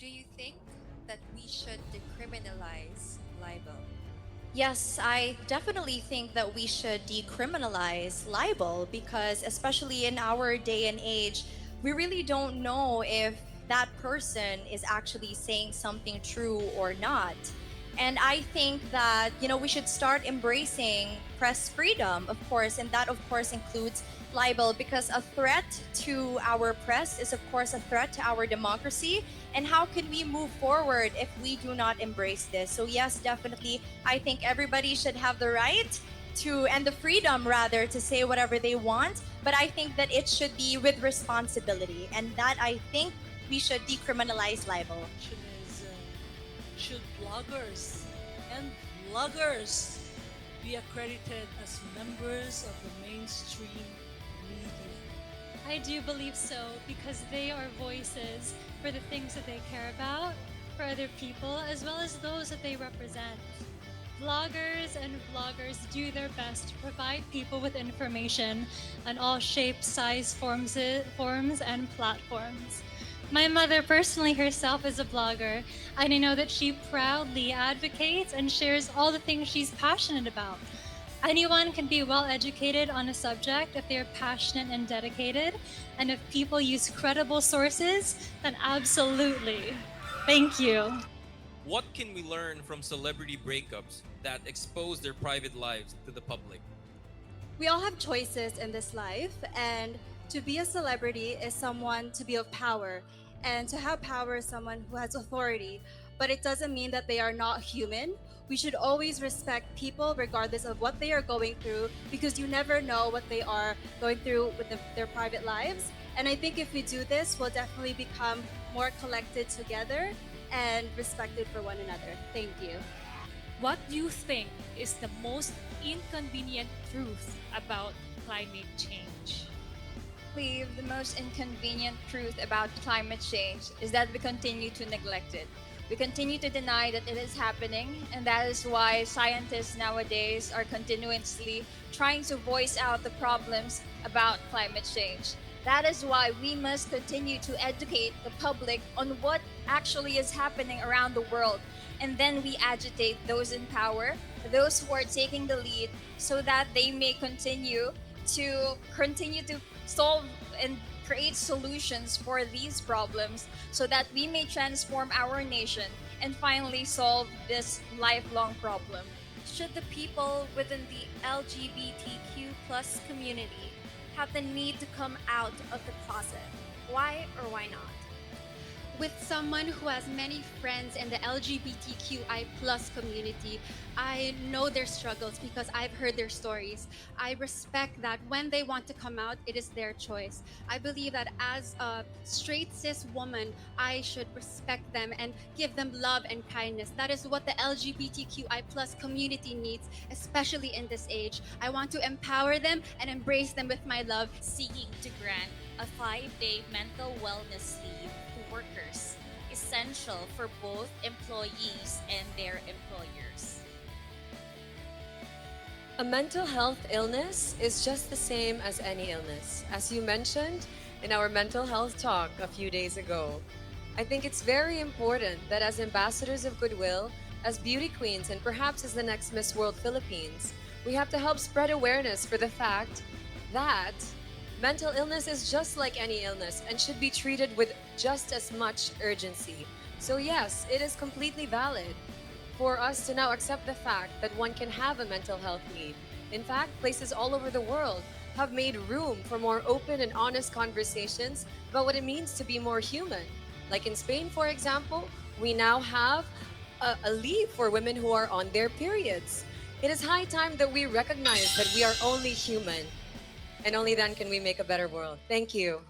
Do you think that we should decriminalize libel? Yes, I definitely think that we should decriminalize libel because, especially in our day and age, we really don't know if that person is actually saying something true or not. And I think that, we should start embracing press freedom, of course, and that, of course, includes libel because a threat to our press is, of course, a threat to our democracy. And how can we move forward if we do not embrace this? So, yes, definitely I think everybody should have the right to, and the freedom rather, to say whatever they want. But I think that it should be with responsibility. And that I think we should decriminalize libel. Question is, should bloggers and vloggers be accredited as members of the mainstream media? I do believe so because they are voices for the things that they care about, for other people, as well as those that they represent. Vloggers and vloggers do their best to provide people with information on all shapes, size, forms and platforms. My mother personally herself is a blogger, and I know that she proudly advocates and shares all the things she's passionate about. Anyone can be well educated on a subject if they are passionate and dedicated, and if people use credible sources, then absolutely. Thank you. What can we learn from celebrity breakups that expose their private lives to the public? We all have choices in this life, and to be a celebrity is someone to be of power, and to have power is someone who has authority. But it doesn't mean that they are not human. We should always respect people regardless of what they are going through, because you never know what they are going through with their private lives. And I think if we do this, we'll definitely become more collected together and respected for one another. Thank you. What do you think is the most inconvenient truth about climate change? Believe the most inconvenient truth about climate change is that we continue to neglect it. We continue to deny that it is happening, and that is why scientists nowadays are continuously trying to voice out the problems about climate change. That is why we must continue to educate the public on what actually is happening around the world. And then we agitate those in power, those who are taking the lead, so that they may continue to solve and create solutions for these problems so that we may transform our nation and finally solve this lifelong problem. Should the people within the LGBTQ plus community have the need to come out of the closet? Why or why not? With someone who has many friends in the LGBTQI plus community, I know their struggles because I've heard their stories. I respect that when they want to come out, it is their choice. I believe that as a straight cis woman, I should respect them and give them love and kindness. That is what the LGBTQI plus community needs, especially in this age. I want to empower them and embrace them with my love. Seeking to grant a 5-day mental wellness leave to workers, essential for both employees and their employers. A mental health illness is just the same as any illness, as you mentioned in our mental health talk a few days ago. I think it's very important that as ambassadors of goodwill, as beauty queens, and perhaps as the next Miss World Philippines, we have to help spread awareness for the fact that mental illness is just like any illness and should be treated with just as much urgency. So yes, it is completely valid for us to now accept the fact that one can have a mental health need. In fact, places all over the world have made room for more open and honest conversations about what it means to be more human. Like in Spain, for example, we now have a leave for women who are on their periods. It is high time that we recognize that we are only human, and only then can we make a better world. Thank you.